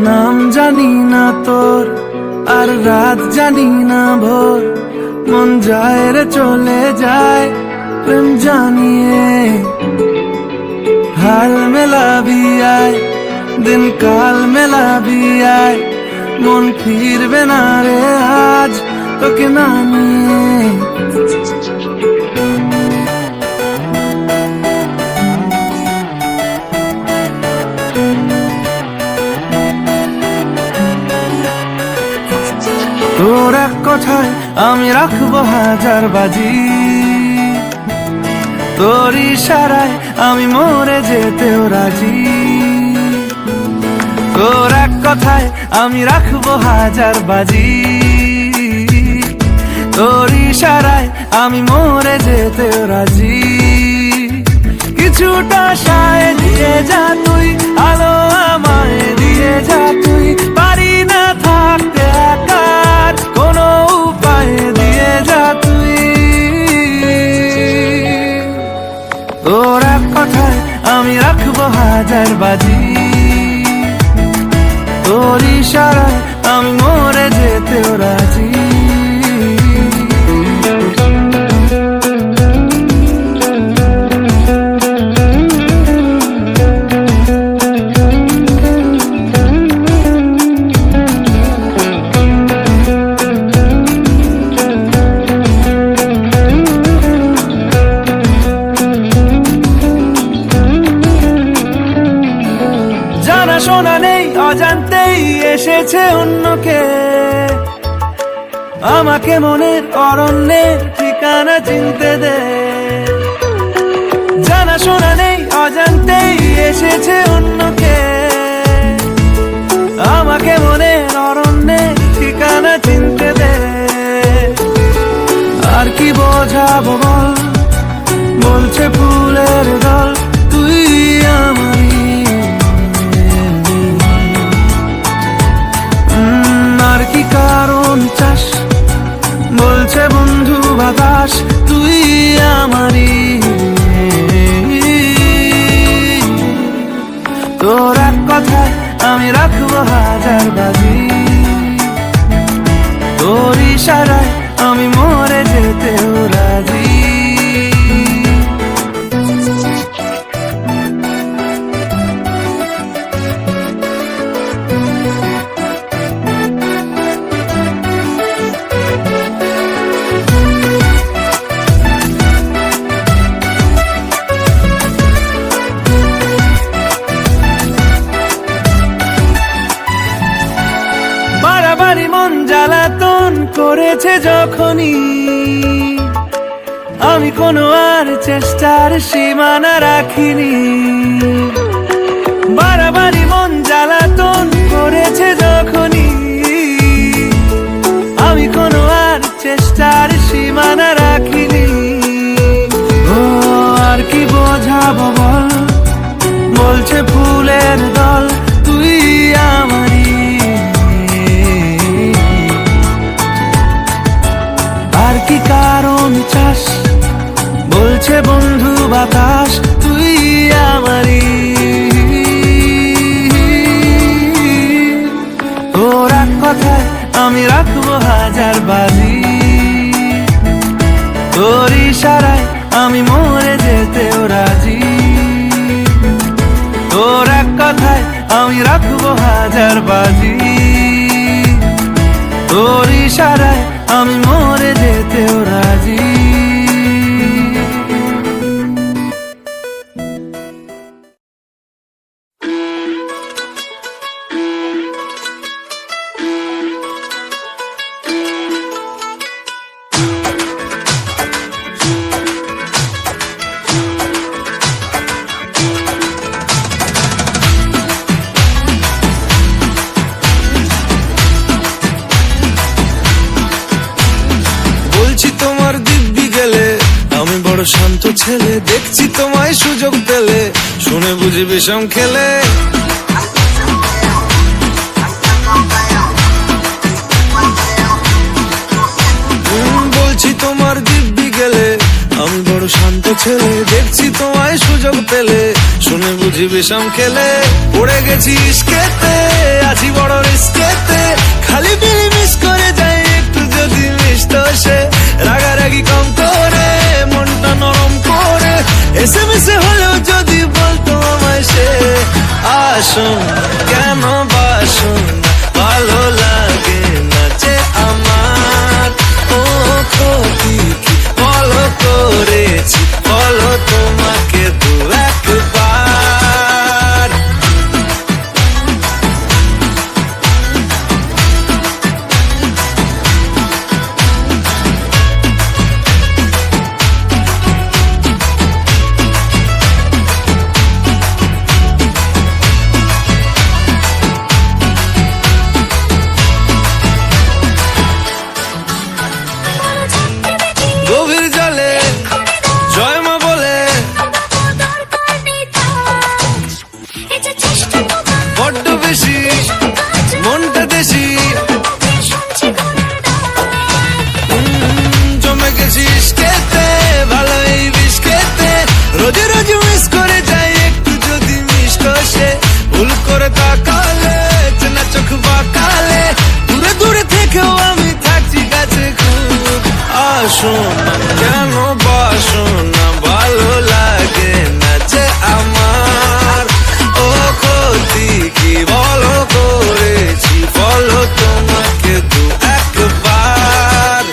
নাম জানি না তোর, আর রাত জানি না ভোর, মন যায় রে চলে যায় প্রেম জানিয়ে। হাল মেলাবি আয়, দিন কাল মেলাবি আয়, মন ফিরবে না রে আজ তোকে না নিয়ে। তোর এক কথায় আমি রাখবো হাজার বাজি, তোর ইশারায় আমি মরে যেতেও রাজি। তোর এক কথায় আমি রাখবো হাজার বাজি, তোর ইশারায় আমি মরে যেতেও রাজি। কিছুটা সায় দিয়ে যা তুই, আলো আমায় দিয়ে যা তুই, পারি না থাকতে একা কোনো উপায় দিয়ে যা তুই। তোর এক কথায় আমি রাখবো হাজার বাজি, তোর ইশারায় আমি মরে যেতেও রাজি। শোনা নেই অজান্তেই এসেছে অন্যকে, আমাকে মনের অরণ্যের ঠিকানা চিনতে দে। জানা শোনা নেই অজান্তেই এসেছে অন্যকে, আমাকে মনের অরণ্যের ঠিকানা চিনতে দে। আর কি বোঝাবো বল, বলছে ফুলের দল তুই আমারই। আর কি কারণ চাস, বলছে বন্ধু বাতাস তুই আমারই। তোর এক কথায় আমি রাখবো হাজার বাজি, তোর ইশারায় আমি মরে যেতেও রাজি। বাড়াবাড়ি মন জ্বালাতন করেছে যখনই, আমি কোনো আর চেষ্টার সীমানা রাখিনি। বাড়াবাড়ি মন জ্বালাতন করেছে যখনই, আমি কোনো আর চেষ্টার সীমানা রাখিনি। ও আর কি বোঝাবো বল, বলছে ফুলের দল তুই আমারই। আর কি কারণ চাস, বলছে বন্ধু বাতাস তুই আমারই। তোর এক কথায় আমি রাখবো হাজার বাজি, তোর ইশারায় আমি মরে যেতেও রাজি। তোর এক কথায় আমি রাখবো হাজার বাজি, তোর ইশারায় আমি মরে যেতেও রাজি। শান্ত ছেলে দেখছি তোমায় সুযোগ পেলে, শুনে বুঝি বিষম খেলে। বলছি তোমার দিব্যি গেলে আমি বড় বড় শান্ত ছেলে, দেখছি তোমায় সুযোগ পেলে শুনে বুঝি বিষম খেলে। পড়ে গেছি ইস্কেতে, আছি বড় রিস্কেতে, খালি বিলি মিস করে যাই একটু যদি মিষ্ট সে। রাগারাগি কম করে মনটা নরম করে, এসএমএসে হলেও যদি বলতো আমায় সে। আসুন কেন বাসুন ভালো লাগে না যে আমার, ও ক্ষতি কি বলো করেছি বলো তোমাকে দু একবার। গভীর জলে জয় মা বলে বড্ড বেশি মনটা দেশি, জমে গেছি ইস্কেতে ভালো এই বিস্কেতে, রোজে রোজ মিস করে যাই একটু যদি মিষ্ট সে। ভুল করে তাকালে চেনা চোখ বাঁকালে, দূরে দূরে থেকেও আমি থাকছি কাছে খুব। আসুন কেন বাসুন না ভালো লাগে না যে আমার, ও ক্ষতি কি বলো করেছি বলো তোমাকে দু একবার।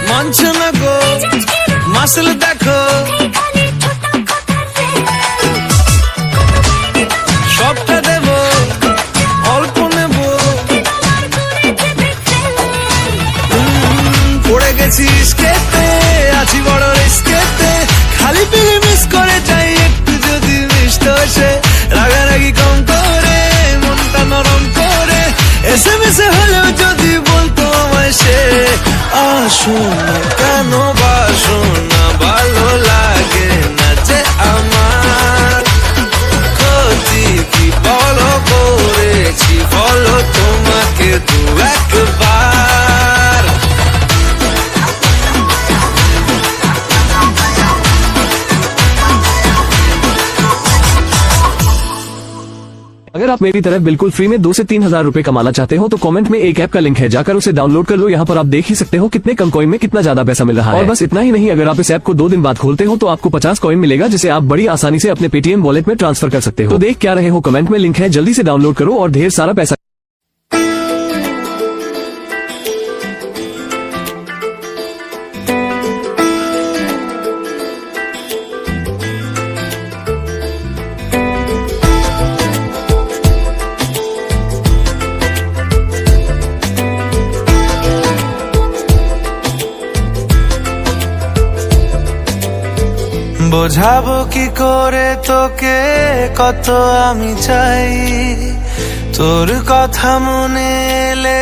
মানছে না গো মাসল দেখো, সবটা দেব অল্প নেব। পড়ে গেছি ইস্কেতে, আছি বড় রিস্কেতে, খালি পিলি মিস করে যাই একটু যদি মিষ্ট সে। রাগারাগি কম করে মনটা নরম করে, এসএমএসে হলেও যদি বলতো আমায় সে। আসুন কেন বাসুন না ভালো লাগে না যে আমার, ক্ষতি কি বলো করেছি বলো তোমাকে দু একবার। अगर आप मेरी तरह बिल्कुल फ्री में 2 से 3 हजार रुपए कमाना चाहते हो तो कमेंट में एक ऐप का लिंक है, जाकर उसे डाउनलोड कर लो। यहाँ पर आप देख ही सकते हो कितने कम कॉइन में कितना ज्यादा पैसा मिल रहा है। और बस इतना ही नहीं, अगर आप इस ऐप को 2 दिन बाद खोलते हो तो आपको 50 कॉइन मिलेगा, जिसे आप बड़ी आसानी से अपने पेटीएम वॉलेट में ट्रांसफर कर सकते हो। तो देख क्या रहे हो, कमेंट में लिंक है, जल्दी से डाउनलोड करो और ढेर सारा पैसा। বোঝাবো কি করে তোকে কত আমি চাই, তোর কথা মনে এলে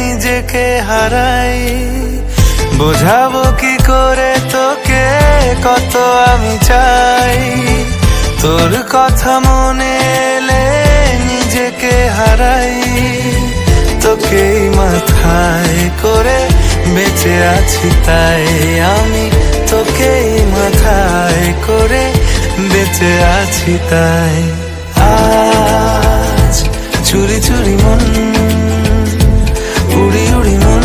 নিজেকে হারাই। বোঝাবো কি করে তোকে কত আমি চাই, তোর কথা মনে এলে নিজেকে হারাই। তোকেই মাথায় করে বেঁচে আছি তাই আমি, তোকেই মাথায় করে বেঁচে আছি তাই। আজ চুরি চুরি মন উড়ি উড়ি মন,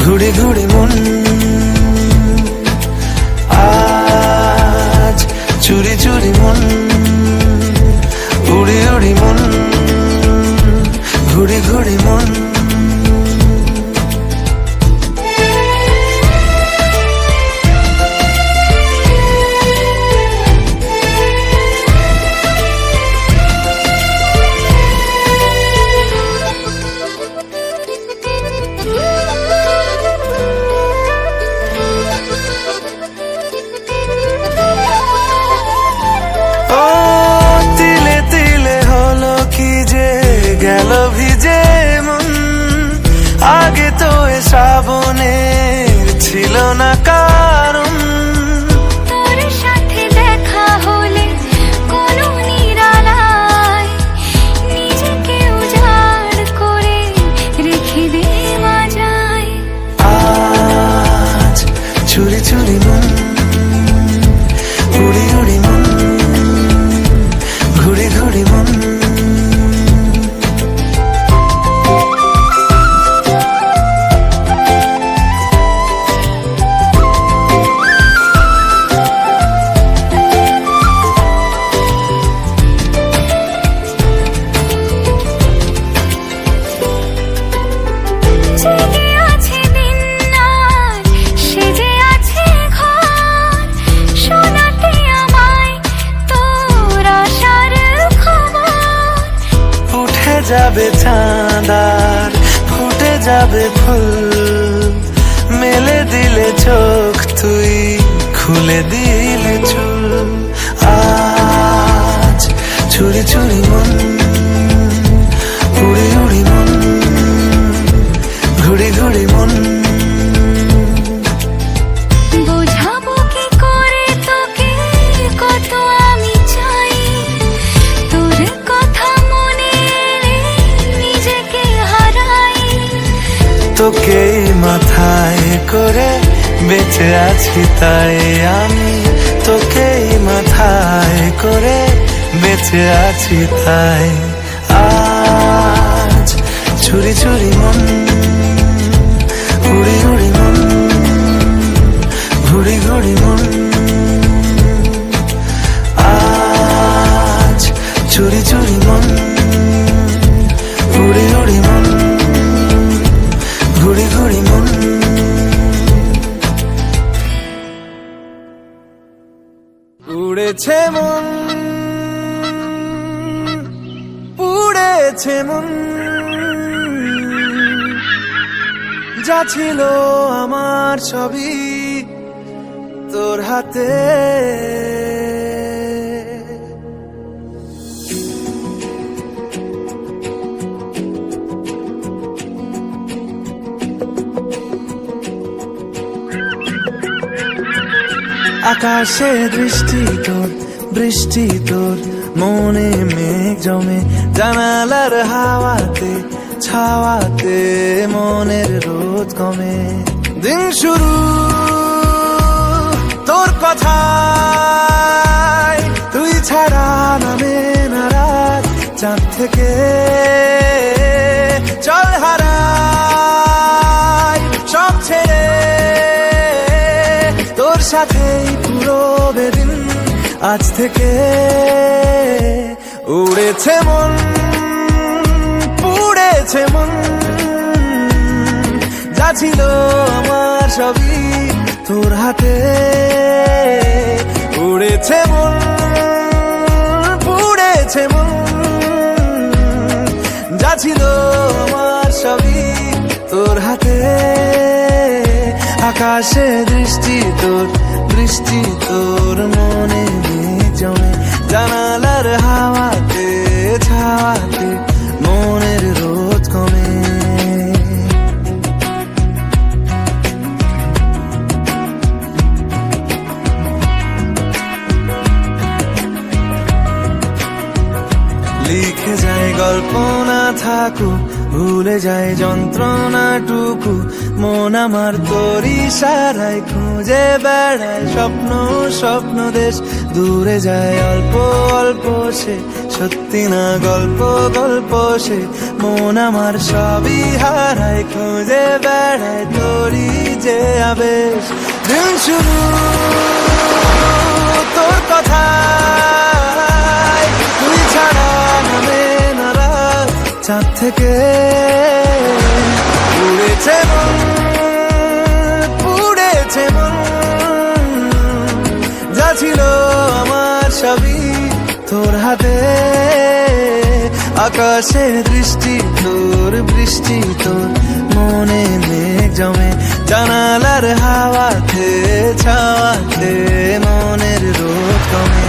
ঘুড়ি ঘুড়ি মন। আজ চুরি চুরি মন উড়ি উড়ি মন, ঘুড়ি ঘুড়ি মন। আগে তো এ শ্রাবণের ছিল না কারণ, তোর সাথে দেখা হলে কোনো নিরালায় নিজেকে উজাড় করে রেখে দে মাজায়। আজ চুরি চুরি মন, উড়ি উড়ি মন, ঘুরি ঘুরি মন। জেগে আছে দিন রাত, সেজে আছে ঘর, শোনাতে আমায় তোর আশার খবর। উঠে যাবে চাঁদ আর ফুটে যাবে ফুল, মেলে দিলে চোখ তুই খুলে দিলে চুল। আজ চুরি চুরি মন, উড়ি উড়ি মন, ঘুরি ঘুরি মন। বোঝাবো কি করে তোকে কত আমি চাই, তোর কথা মনে এলে নিজেকে হারাই। তোকে মাথায় করে বেঁচে আছি তাই আমি, তোকে মাথায় করে বেঁচে আছি তাই। আজ চুরি চুরি মন, উড়ি উড়ি মন, ঘুরি ঘুরি মন। আজ চুরি চুরি মন, উড়ি উড়ি মন, ঘুরি ঘুরি মন। উড়েছে মন, উড়েছে মন, যা ছিল আমার সবই তোর হাতে। আকাশে দৃষ্টি তোর, বৃষ্টি তোর, মনে মেঘ জমে, জানালার হাওয়াতে ছাওয়াতে মনের রোদ কমে। দিন শুরু তোর কথায়, তুই ছাড়া নামে না রাত, চাঁদ থেকে চল হারাই সব ছেড়ে, তোর সাথেই পুরো বেদিন আজ থেকে। উড়েছে মন, পুড়েছে মন, যা ছিল আমার সবই তোর হাতে। উড়েছে মন, পুড়েছে মন, যা ছিল আমার সবই তোর হাতে। আকাশে দৃষ্টি তোর, বৃষ্টি তোর, মনে মেঘ জমে, জানালার হাওয়াতে ছাওয়াতে মনের রোদ কমে। লিখে যায় গল্প না থাকুক, ভুলে যায় যন্ত্রণাটুকু, মন আমার তোর ইশারায় খুঁজে বেড়ায় স্বপ্ন স্বপ্ন দেশ। দূরে যায় অল্প অল্প সে, সত্যি না গল্প গল্প সে, মন আমার সবই হারায় খুঁজে বেড়ায় তোরই যে আবেশ। দিন শুরু তোর কথায়, তুই ছাড়া নামে না রাত, চাঁদ থেকে উড়েছে মন, পুড়েছে মন, যা ছিল আমার সবই তোর হাতে। আকাশে দৃষ্টি তোর, বৃষ্টি তোর, মনে মেঘ জমে, জানালার হাওয়াতে ছাওয়াতে মনের রোদ কমে।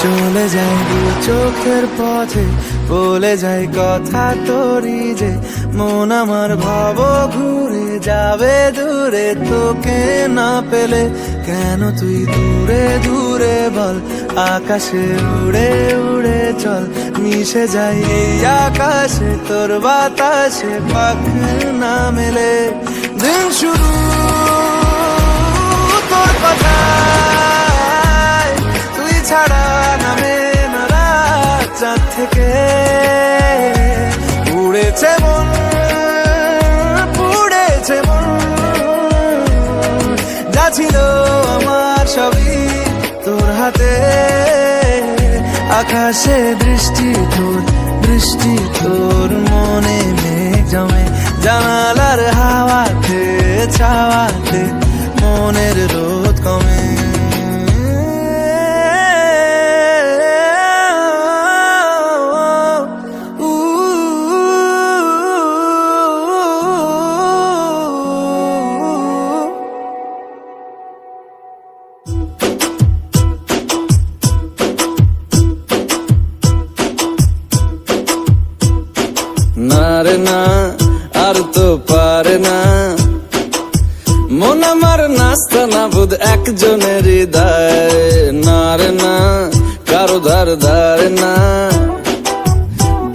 চলে যায় দু চোখের পথে, বলে যায় কথা তোরই যে, মন আমার ভাব ঘুরে যাবে দূরে তোকে না পেলে। কেন তুই দূরে দূরে বল, আকাশে উড়ে উড়ে চল, মিশে যাই এই আকাশে তোর বাতাসে, পাখ না মেলে। দিন শুরু তোর কথায়, তুই ছাড়া নামে না রাত চাঁদ থেকে। উড়েছে মন, পুড়েছে মন, যা ছিল আমার সবই তোর হাতে। আকাশে দৃষ্টি তোর, বৃষ্টি তোর, মনে মেঘ জমে জানালার হাওয়াতে, ছাওয়াতে মনের রোদ কমে। না রে না, আর তো পারে না মন আমার, নাস্তা না বুধ একজনের হৃদয়। না রে না, কারো ধার ধারে না,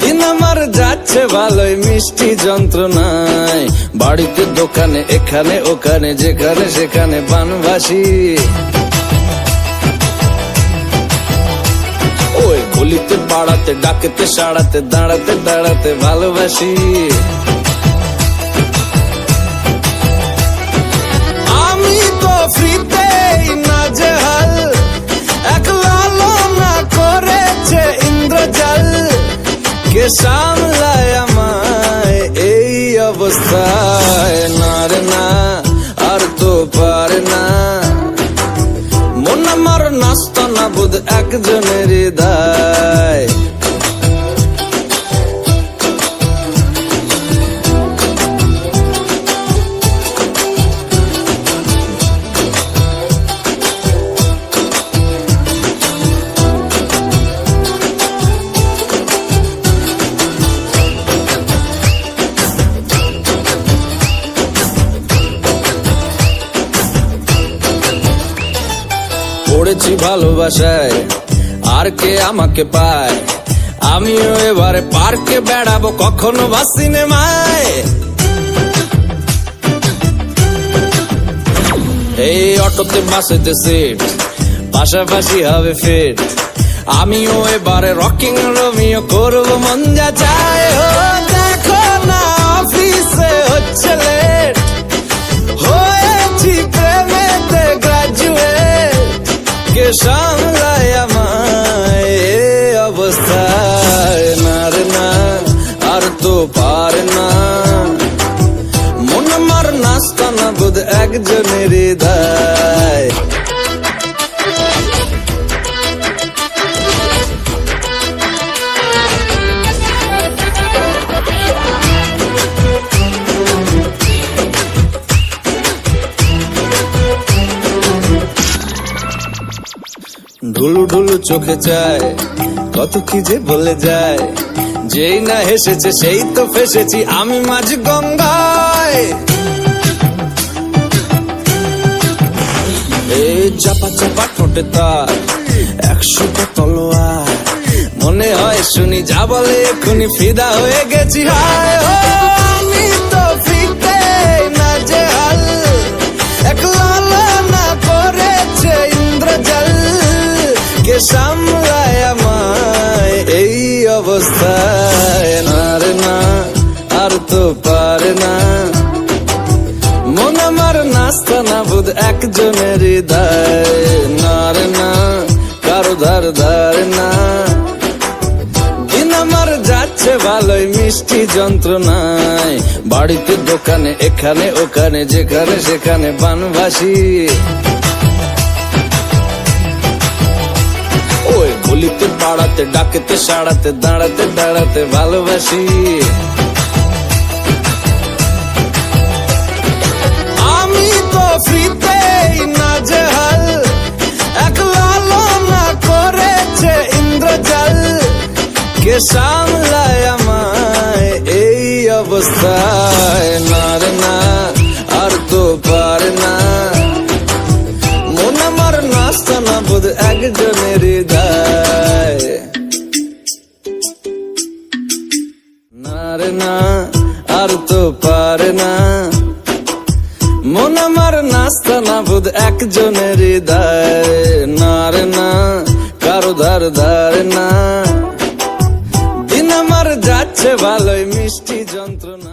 দিন আমার যাচ্ছে ভালোই মিষ্টি যন্ত্রণায়। বাড়িতে দোকানে এখানে ওখানে, যেখানে সেখানে বানবাসী। ওই গলিতে পাড়াতে, ডাকেতে সাড়াতে, দাঁড়াতে দাঁড়াতে ভালোবাসি। আমি তো ফ্রিতেই নাজেহাল, একলা না করেছে ইন্দ্রজাল। কে সামলায় আমায় এই অবস্থায়? না রে না, আর তো পারে না মন আমার, নাস্তা না বুধ একজনের হৃদয়। পড়েছি ভালোবাসায়, আর কে আমাকে পায়? আমিও এবারে পার্কে বেড়াবো, কখনো বা সিনেমায়। এই অটোতে বাসেতে সিট, পাশাপাশি হবে ফিট। আমিও এবারে রকিং রোমিও করবো, মন যা চায়। ও দেখো না অফিসে হচ্ছে লেট, হয়েছি প্রেমেতে গ্রাজুয়েট। কে সামলায় আমায় এই অবস্থায়? না রে না, আর তো পারে না মন আমার, নাস্তা না বুধ একজনের হৃদয়। ঢুলু ঢুলু চোখে চায়, কত কি যে বলে যায়। যেই না হেসেছে সেই তো ফেসেছি আমি মাঝ গঙ্গায়। এই চাপা চাপা ঠোঁটে তার 100টা তলোয়ার, মনে হয় শুনি যা বলে এখনই ফিদা হয়ে গেছি। হায় ও আমি তো ফিরতে না যে হাল, একলা না করেছে ইন্দ্রজাল। কে সামলায় আমায় এই অবস্থায়? না রে না, আর তো পারে না মন আমার, নাস্তা না বুধ একজনের হৃদয়। না রে না, কারো ধার ধারে না, দিন আমার যাচ্ছে ভালোই মিষ্টি যন্ত্রণায়। বাড়িতে দোকানে এখানে ওখানে, যেখানে সেখানে বানবাসী। ওই গলিতে পাড়াতে, ডাকেতে সাড়াতে, দাঁড়াতে দাঁড়াতে ভালোবাসি। আমি তো ফ্রিতেই নাজেহাল, একলা না করেছে কে সামলায় আমায় এই অবস্থায়? না রে না, আর তো পারে না, মন আমার নাস্তা না বোধ একজনের হৃদয়। না রে না, আর তো পারে না, মন আমার নাস্তা না বোধ একজনের হৃদয়। না রে না, কারো ধার ধারে না, দিন আমার যাচ্ছে ভালোই মিষ্টি যন্ত্রণা।